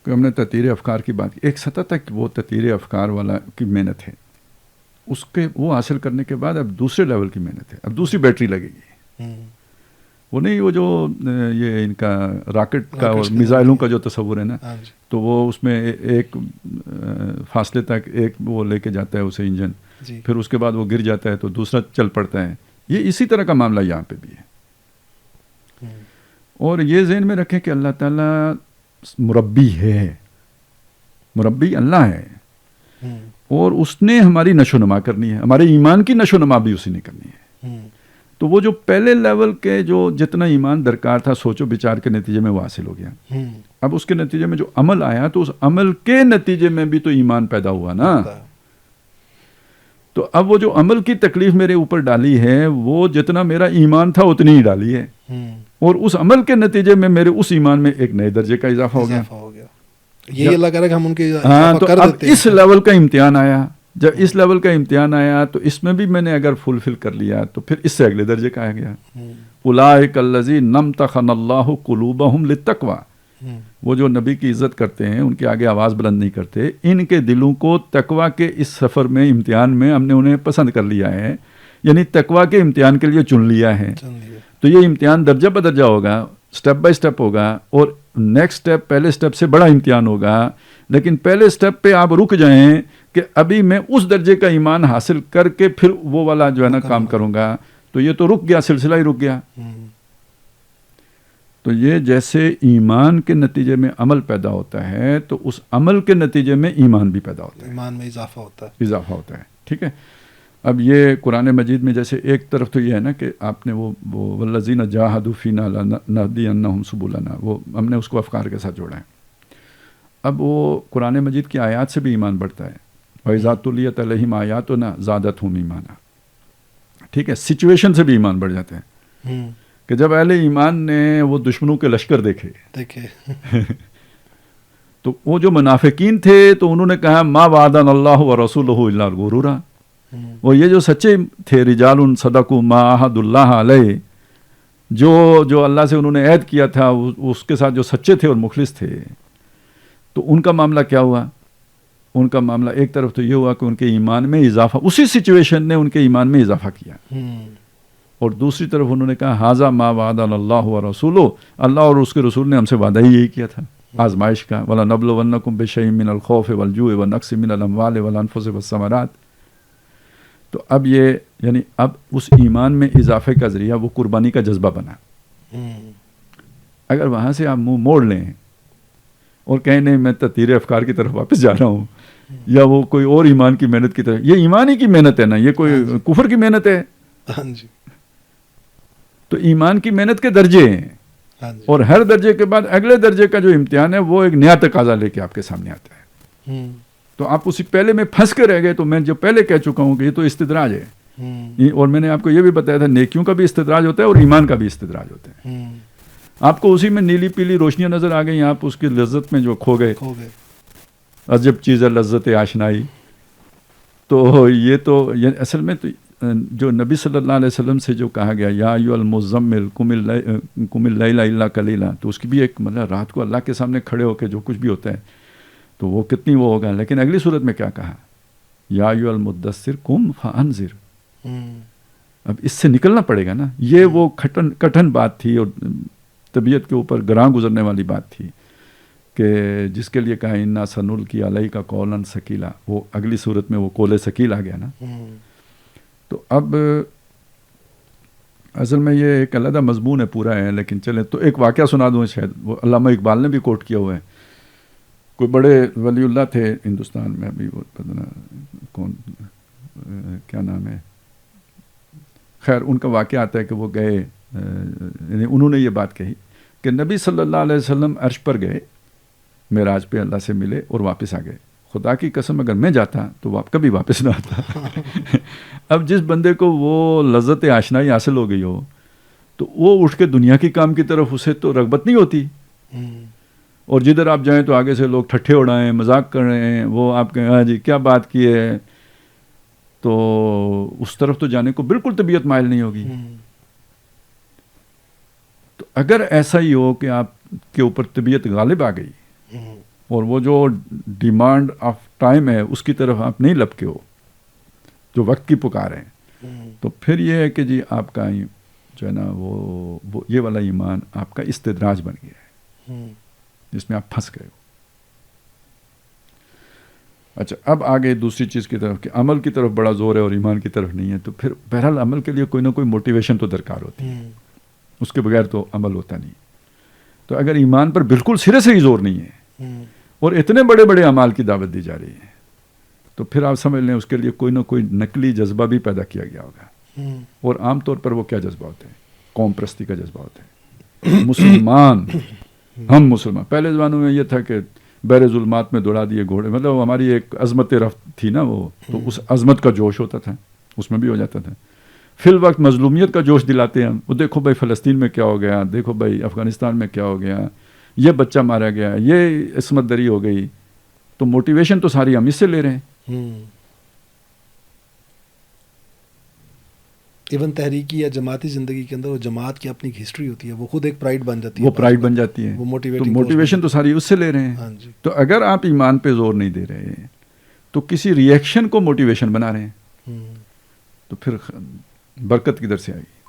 کہ ہم نے تطہیر افکار کی بات کی. ایک سطح تک وہ تطہیر افکار والا کی محنت ہے, اس کے وہ حاصل کرنے کے بعد اب دوسرے لیول کی محنت ہے, اب دوسری بیٹری لگے گی. وہ نہیں وہ جو یہ ان کا راکٹ کا اور میزائلوں کا جو تصور ہے نا, تو وہ اس میں ایک فاصلے تک ایک وہ لے کے جاتا ہے اسے انجن, پھر اس کے بعد وہ گر جاتا ہے تو دوسرا چل پڑتا ہے. یہ اسی طرح کا معاملہ یہاں پہ بھی ہے. اور یہ ذہن میں رکھیں کہ اللہ تعالیٰ مربی ہے, مربی اللہ ہے, اور اس نے ہماری نشو نما کرنی ہے, ہمارے ایمان کی نشو نما بھی اسی نے کرنی ہے. تو وہ جو پہلے لیول کے جو جتنا ایمان درکار تھا سوچ و بچار کے نتیجے میں وہ حاصل ہو گیا. اب اس کے نتیجے میں جو عمل آیا تو اس عمل کے نتیجے میں بھی تو ایمان پیدا ہوا نا. تو اب وہ جو عمل کی تکلیف میرے اوپر ڈالی ہے وہ جتنا میرا ایمان تھا اتنی ہی ڈالی ہے, اور اس عمل کے نتیجے میں میرے اس ایمان میں ایک نئے درجے کا اضافہ ہو گیا. یہ اللہ کرے کہ ہم ان کے تو اب اس لیول کا امتحان آیا. جب اس لیول کا امتحان آیا تو اس میں بھی میں نے اگر فلفل کر لیا تو پھر اس سے اگلے درجے کا آ گیا. اولئک الذین امتحن اللہ قلوبہم للتقوی, وہ جو نبی کی عزت کرتے ہیں ان کے آگے آواز بلند نہیں کرتے, ان کے دلوں کو تقوی کے اس سفر میں امتحان میں ہم نے انہیں پسند کر لیا ہے, یعنی تقوی کے امتحان کے لیے چن لیا ہے. تو یہ امتحان درجہ بدرجہ ہوگا, سٹیپ بائی سٹیپ ہوگا, اور نیکسٹ سٹیپ پہلے سٹیپ سے بڑا امتحان ہوگا. لیکن پہلے سٹیپ پہ آپ رک جائیں کہ ابھی میں اس درجے کا ایمان حاصل کر کے پھر وہ والا جو ہے نا کام کروں گا, تو یہ تو رک گیا, سلسلہ ہی رک گیا. تو یہ جیسے ایمان کے نتیجے میں عمل پیدا ہوتا ہے تو اس عمل کے نتیجے میں ایمان بھی پیدا ہوتا ہے, ایمان میں اضافہ ہوتا ہے, اضافہ ہوتا ہے. ٹھیک ہے. اب یہ قرآن مجید میں جیسے ایک طرف تو یہ ہے نا کہ آپ نے وہ والذین جاہدوا فینا لنہدینہم سبلنا, وہ ہم نے اس کو افکار کے ساتھ جوڑا ہے. اب وہ قرآن مجید کی آیات سے بھی ایمان بڑھتا ہے. وَإِذَا تُلِيَتْ عَلَيْهِمْ آیَاتُنَا زَادَتْهُمْ ایمانا. ٹھیک ہے, سچویشن سے بھی ایمان بڑھ جاتے ہیں کہ جب اہل ایمان نے وہ دشمنوں کے لشکر دیکھے تو وہ جو منافقین تھے تو انہوں نے کہا ما وعدنا اللہ ورسولہ الا غرورا. وہ یہ جو سچے تھے, رجال صدقوا ما عاہدوا اللہ علیہ, جو اللہ سے انہوں نے عہد کیا تھا اس کے ساتھ جو سچے تھے اور مخلص تھے, تو ان کا معاملہ کیا ہوا؟ ان کا معاملہ ایک طرف تو یہ ہوا کہ ان کے ایمان میں اضافہ, اسی سچویشن نے ان کے ایمان میں اضافہ کیا, اور دوسری طرف انہوں نے کہا ھذا ما وعدنا اللہ ورسولہ, اللہ اور اس کے رسول نے ہم سے وعدہ ہی یہی کیا تھا آزمائش کا. وَلَنَبْلُوَنَّكُمْ بِشَيْءٍ مِّنَ الْخَوْفِ وَالْجُوعِ وَالنَّقْصِ مِّنَ الْأَمْوَالِ وَالْأَنفُسِ وَالثَّمَرَاتِ. تو اب یہ یعنی اب اس ایمان میں اضافے کا ذریعہ وہ قربانی کا جذبہ بنا. اگر وہاں سے آپ منہ موڑ لیں اور کہیں نہیں میں تطہیر افکار کی طرف واپس جا رہا ہوں, یا وہ کوئی اور ایمان کی محنت کی طرف, یہ ایمان ہی کی محنت ہے نا, یہ کوئی کفر کی محنت ہے. تو ایمان کی محنت کے درجے ہیں, اور ہر درجے کے بعد اگلے درجے کا جو امتحان ہے وہ ایک نیا تقاضا لے کے آپ کے سامنے آتا ہے. تو آپ اسی پہلے میں پھنس کے رہ گئے. تو میں جو پہلے کہہ چکا ہوں کہ یہ تو استدراج ہے, اور میں نے آپ کو یہ بھی بتایا تھا نیکیوں کا بھی استدراج ہوتا ہے اور ایمان کا بھی استدراج ہوتا ہے. آپ کو اسی میں نیلی پیلی روشنیاں نظر آ گئی, آپ اس کی لذت میں جو کھو گئے. عجب چیز ہے لذت آشنائی. تو یہ تو اصل میں تو جو نبی صلی اللہ علیہ وسلم سے جو کہا گیا یا ایھا المزمل قم اللیل الا قلیلا, تو اس کی بھی ایک مطلب رات کو اللہ کے سامنے کھڑے ہو کے جو کچھ بھی ہوتا ہے تو وہ کتنی وہ ہوگا. لیکن اگلی صورت میں کیا کہا, یا ایھا المدثر قم فانذر. اب اس سے نکلنا پڑے گا نا. یہ وہ کٹھن بات تھی اور طبیعت کے اوپر گراں گزرنے والی بات تھی کہ جس کے لیے کہا انا سنلقی علیک قولا ثقیلا. وہ اگلی صورت میں وہ قول ثقیل آ گیا نا. تو اب اصل میں یہ ایک علیحدہ مضمون ہے پورا ہے, لیکن چلیں تو ایک واقعہ سنا دوں. شاید وہ علامہ اقبال نے بھی کوٹ کیا ہوا ہے. کوئی بڑے ولی اللہ تھے ہندوستان میں, ابھی وہ پتہ نہ کون کیا نام ہے, خیر ان کا واقعہ آتا ہے کہ وہ گئے, یعنی انہوں نے یہ بات کہی کہ نبی صلی اللہ علیہ وسلم عرش پر گئے, معراج پہ اللہ سے ملے اور واپس آ گئے. خدا کی قسم اگر میں جاتا تو کبھی واپس نہ آتا. اب جس بندے کو وہ لذت آشنائی حاصل ہو گئی ہو تو وہ اٹھ کے دنیا کی کام کی طرف اسے تو رغبت نہیں ہوتی. اور جدھر آپ جائیں تو آگے سے لوگ ٹھٹھے اڑائیں, مذاق کر رہے ہیں, وہ آپ کہیں ہاں جی کیا بات کی ہے, تو اس طرف تو جانے کو بالکل طبیعت مائل نہیں ہوگی. تو اگر ایسا ہی ہو کہ آپ کے اوپر طبیعت غالب آ گئی اور وہ جو ڈیمانڈ آف ٹائم ہے اس کی طرف آپ نہیں لپکے ہو جو وقت کی پکار ہے، تو پھر یہ ہے کہ جی آپ کا جو ہے نا وہ یہ والا ایمان آپ کا استدراج بن گیا ہے جس میں آپ پھنس گئے ہو۔ اچھا، اب آگے دوسری چیز کی طرف کہ عمل کی طرف بڑا زور ہے اور ایمان کی طرف نہیں ہے، تو پھر بہرحال عمل کے لیے کوئی نہ کوئی موٹیویشن تو درکار ہوتی ہے، اس کے بغیر تو عمل ہوتا نہیں۔ تو اگر ایمان پر بالکل سرے سے ہی زور نہیں ہے اور اتنے بڑے بڑے اعمال کی دعوت دی جا رہی ہے، تو پھر آپ سمجھ لیں اس کے لیے کوئی نہ کوئی نقلی جذبہ بھی پیدا کیا گیا ہوگا، اور عام طور پر وہ کیا جذبہ ہوتے ہیں؟ قوم پرستی کا جذبہ ہوتا ہے۔ مسلمان، ہم مسلمان، پہلے زمانوں میں یہ تھا کہ بیر ظلمات میں دوڑا دیے گھوڑے، مطلب ہماری ایک عظمت رفت تھی نا وہ، تو اس عظمت کا جوش ہوتا تھا، اس میں بھی ہو جاتا تھا۔ فی الوقت مظلومیت کا جوش دلاتے ہیں، وہ دیکھو بھائی فلسطین میں کیا ہو گیا، دیکھو بھائی افغانستان میں کیا ہو گیا، یہ بچہ مارا گیا، یہ عصمت دری ہو گئی، تو موٹیویشن تو ساری ہم اس سے لے رہے ہیں۔ ایون تحریکی یا جماعتی زندگی کے اندر وہ جماعت کی اپنی ہسٹری ہوتی ہے، وہ خود ایک پرائڈ بن جاتی ہے، وہ پرائڈ بن جاتی ہے، تو موٹیویشن تو ساری اس سے لے رہے ہیں۔ تو اگر آپ ایمان پہ زور نہیں دے رہے ہیں تو کسی ری ایکشن کو موٹیویشن بنا رہے ہیں، تو پھر برکت کدھر سے آئے گی؟